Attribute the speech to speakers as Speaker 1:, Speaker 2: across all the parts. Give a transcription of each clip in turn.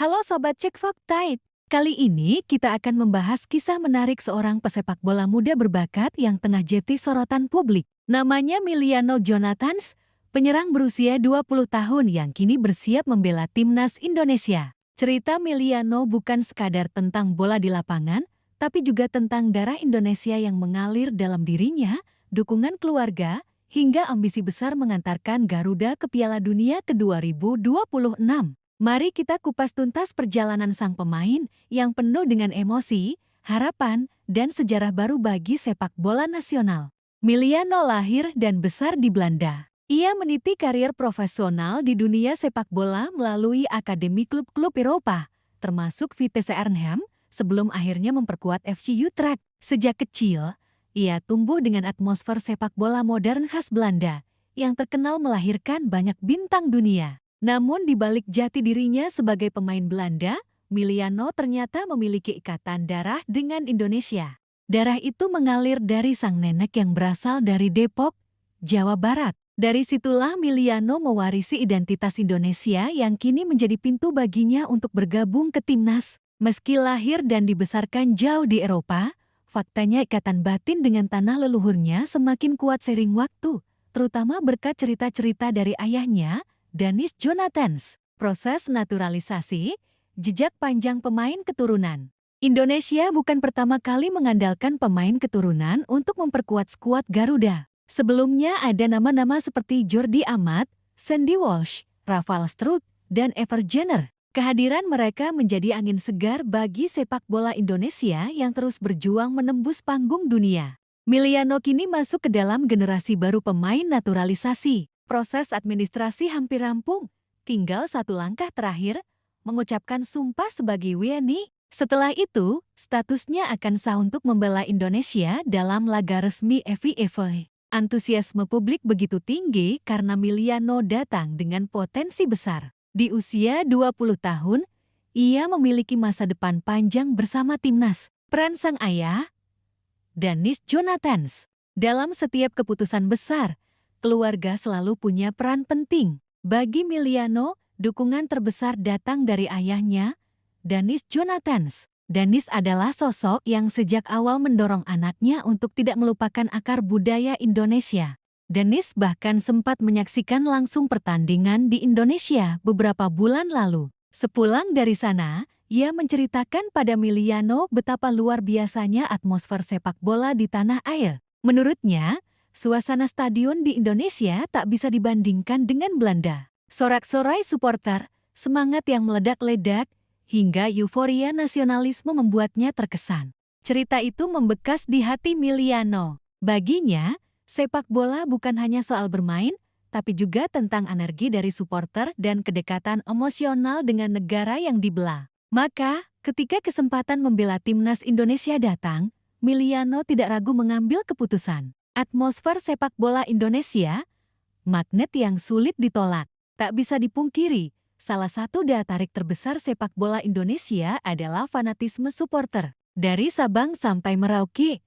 Speaker 1: Halo Sobat Cek Fakta. Kali ini kita akan membahas kisah menarik seorang pesepak bola muda berbakat yang tengah jadi sorotan publik. Namanya Miliano Jonathans, penyerang berusia 20 tahun yang kini bersiap membela timnas Indonesia. Cerita Miliano bukan sekadar tentang bola di lapangan, tapi juga tentang darah Indonesia yang mengalir dalam dirinya, dukungan keluarga, hingga ambisi besar mengantarkan Garuda ke Piala Dunia ke 2026. Mari kita kupas tuntas perjalanan sang pemain yang penuh dengan emosi, harapan, dan sejarah baru bagi sepak bola nasional. Miliano lahir dan besar di Belanda. Ia meniti karir profesional di dunia sepak bola melalui akademi klub-klub Eropa, termasuk Vitesse Arnhem, sebelum akhirnya memperkuat FC Utrecht. Sejak kecil, ia tumbuh dengan atmosfer sepak bola modern khas Belanda, yang terkenal melahirkan banyak bintang dunia. Namun di balik jati dirinya sebagai pemain Belanda, Miliano ternyata memiliki ikatan darah dengan Indonesia. Darah itu mengalir dari sang nenek yang berasal dari Depok, Jawa Barat. Dari situlah Miliano mewarisi identitas Indonesia yang kini menjadi pintu baginya untuk bergabung ke timnas. Meski lahir dan dibesarkan jauh di Eropa, faktanya ikatan batin dengan tanah leluhurnya semakin kuat seiring waktu, terutama berkat cerita-cerita dari ayahnya, Dennis Jonathans. Proses naturalisasi, jejak panjang pemain keturunan. Indonesia bukan pertama kali mengandalkan pemain keturunan untuk memperkuat skuad Garuda. Sebelumnya ada nama-nama seperti Jordi Amat, Sandy Walsh, Rafal Struijk, dan Ever Jenner. Kehadiran mereka menjadi angin segar bagi sepak bola Indonesia yang terus berjuang menembus panggung dunia. Miliano kini masuk ke dalam generasi baru pemain naturalisasi. Proses administrasi hampir rampung, tinggal satu langkah terakhir, mengucapkan sumpah sebagai WNI. Setelah itu, statusnya akan sah untuk membela Indonesia dalam laga resmi FIFA. Antusiasme publik begitu tinggi karena Miliano datang dengan potensi besar. Di usia 20 tahun, ia memiliki masa depan panjang bersama timnas. Peran sang ayah, Dennis Jonathans, dalam setiap keputusan besar, keluarga selalu punya peran penting. Bagi Miliano, dukungan terbesar datang dari ayahnya, Dennis Jonathans. Dennis adalah sosok yang sejak awal mendorong anaknya untuk tidak melupakan akar budaya Indonesia. Dennis bahkan sempat menyaksikan langsung pertandingan di Indonesia beberapa bulan lalu. Sepulang dari sana, ia menceritakan pada Miliano betapa luar biasanya atmosfer sepak bola di tanah air. Menurutnya, suasana stadion di Indonesia tak bisa dibandingkan dengan Belanda. Sorak-sorai supporter, semangat yang meledak-ledak, hingga euforia nasionalisme membuatnya terkesan. Cerita itu membekas di hati Miliano. Baginya, sepak bola bukan hanya soal bermain, tapi juga tentang energi dari supporter dan kedekatan emosional dengan negara yang dibelah. Maka, ketika kesempatan membela timnas Indonesia datang, Miliano tidak ragu mengambil keputusan. Atmosfer sepak bola Indonesia, magnet yang sulit ditolak. Tak bisa dipungkiri, salah satu daya tarik terbesar sepak bola Indonesia adalah fanatisme supporter. Dari Sabang sampai Merauke,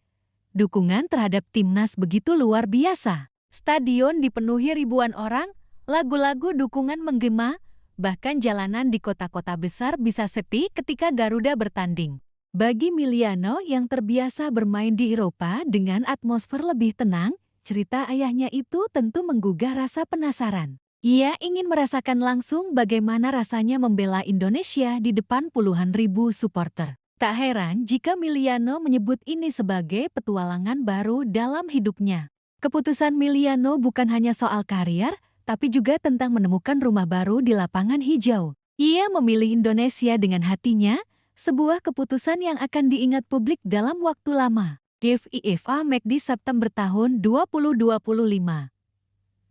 Speaker 1: dukungan terhadap timnas begitu luar biasa. Stadion dipenuhi ribuan orang, lagu-lagu dukungan menggema, bahkan jalanan di kota-kota besar bisa sepi ketika Garuda bertanding. Bagi Miliano yang terbiasa bermain di Eropa dengan atmosfer lebih tenang, cerita ayahnya itu tentu menggugah rasa penasaran. Ia ingin merasakan langsung bagaimana rasanya membela Indonesia di depan puluhan ribu supporter. Tak heran jika Miliano menyebut ini sebagai petualangan baru dalam hidupnya. Keputusan Miliano bukan hanya soal karier, tapi juga tentang menemukan rumah baru di lapangan hijau. Ia memilih Indonesia dengan hatinya, sebuah keputusan yang akan diingat publik dalam waktu lama. FIFA McD September tahun 2025.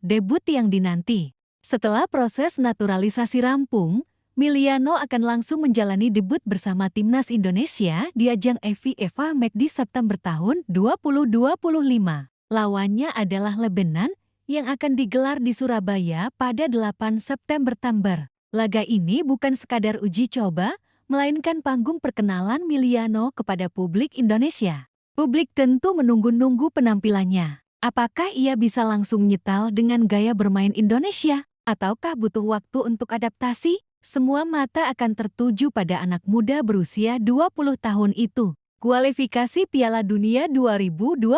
Speaker 1: Debut yang dinanti. Setelah proses naturalisasi rampung, Miliano akan langsung menjalani debut bersama timnas Indonesia di ajang FIFA McD September tahun 2025. Lawannya adalah Lebanon yang akan digelar di Surabaya pada 8 September. Laga ini bukan sekadar uji coba, melainkan panggung perkenalan Miliano kepada publik Indonesia. Publik tentu menunggu-nunggu penampilannya. Apakah ia bisa langsung nyetal dengan gaya bermain Indonesia? Ataukah butuh waktu untuk adaptasi? Semua mata akan tertuju pada anak muda berusia 20 tahun itu. Kualifikasi Piala Dunia 2026.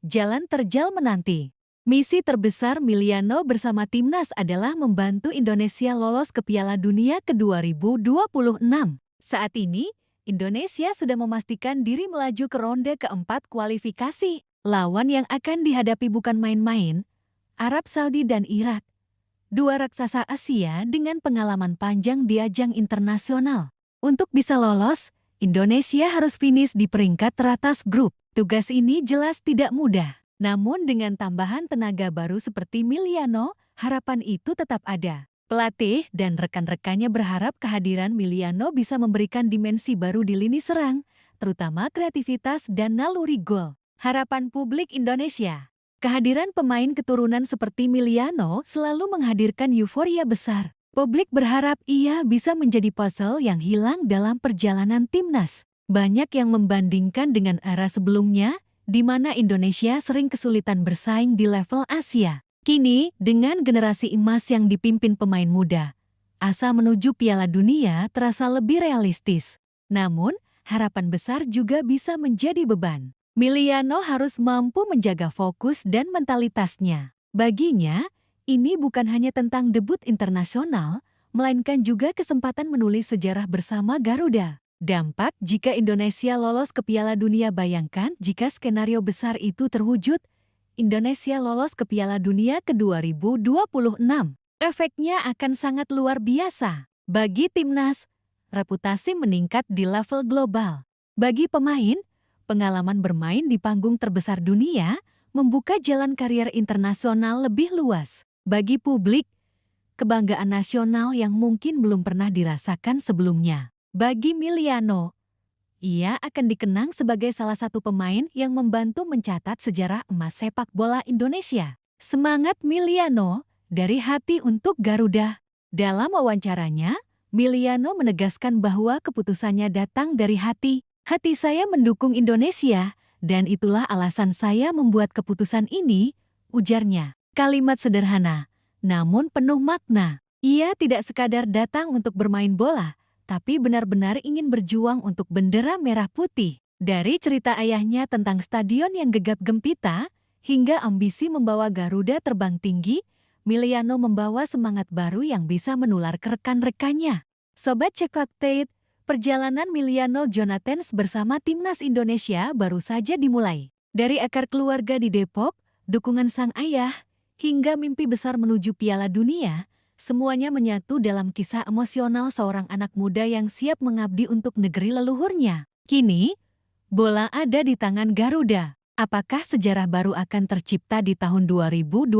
Speaker 1: Jalan terjal menanti. Misi terbesar Miliano bersama timnas adalah membantu Indonesia lolos ke Piala Dunia ke 2026. Saat ini, Indonesia sudah memastikan diri melaju ke ronde keempat kualifikasi. Lawan yang akan dihadapi bukan main-main, Arab Saudi dan Irak. Dua raksasa Asia dengan pengalaman panjang di ajang internasional. Untuk bisa lolos, Indonesia harus finish di peringkat teratas grup. Tugas ini jelas tidak mudah. Namun dengan tambahan tenaga baru seperti Miliano, harapan itu tetap ada. Pelatih dan rekan-rekannya berharap kehadiran Miliano bisa memberikan dimensi baru di lini serang, terutama kreativitas dan naluri gol. Harapan publik Indonesia. Kehadiran pemain keturunan seperti Miliano selalu menghadirkan euforia besar. Publik berharap ia bisa menjadi puzzle yang hilang dalam perjalanan timnas. Banyak yang membandingkan dengan era sebelumnya, di mana Indonesia sering kesulitan bersaing di level Asia. Kini, dengan generasi emas yang dipimpin pemain muda, asa menuju Piala Dunia terasa lebih realistis. Namun, harapan besar juga bisa menjadi beban. Miliano harus mampu menjaga fokus dan mentalitasnya. Baginya, ini bukan hanya tentang debut internasional, melainkan juga kesempatan menulis sejarah bersama Garuda. Dampak jika Indonesia lolos ke Piala Dunia. Bayangkan jika skenario besar itu terwujud, Indonesia lolos ke Piala Dunia ke 2026. Efeknya akan sangat luar biasa. Bagi timnas, reputasi meningkat di level global. Bagi pemain, pengalaman bermain di panggung terbesar dunia membuka jalan karier internasional lebih luas. Bagi publik, kebanggaan nasional yang mungkin belum pernah dirasakan sebelumnya. Bagi Miliano, ia akan dikenang sebagai salah satu pemain yang membantu mencatat sejarah emas sepak bola Indonesia. Semangat Miliano dari hati untuk Garuda. Dalam wawancaranya, Miliano menegaskan bahwa keputusannya datang dari hati. Hati saya mendukung Indonesia, dan itulah alasan saya membuat keputusan ini, ujarnya. Kalimat sederhana, namun penuh makna. Ia tidak sekadar datang untuk bermain bola, tapi benar-benar ingin berjuang untuk bendera merah putih. Dari cerita ayahnya tentang stadion yang gegap gempita, hingga ambisi membawa Garuda terbang tinggi, Miliano membawa semangat baru yang bisa menular ke rekan-rekannya. Sobat Cek Fakta, perjalanan Miliano Jonathans bersama timnas Indonesia baru saja dimulai. Dari akar keluarga di Depok, dukungan sang ayah, hingga mimpi besar menuju Piala Dunia, semuanya menyatu dalam kisah emosional seorang anak muda yang siap mengabdi untuk negeri leluhurnya. Kini, bola ada di tangan Garuda. Apakah sejarah baru akan tercipta di tahun 2026?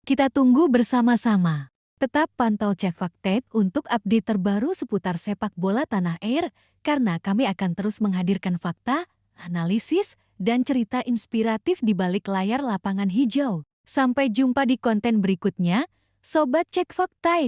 Speaker 1: Kita tunggu bersama-sama. Tetap pantau Cek Fakta untuk update terbaru seputar sepak bola tanah air, karena kami akan terus menghadirkan fakta, analisis, dan cerita inspiratif di balik layar lapangan hijau. Sampai jumpa di konten berikutnya, Sobat Cek Fakta.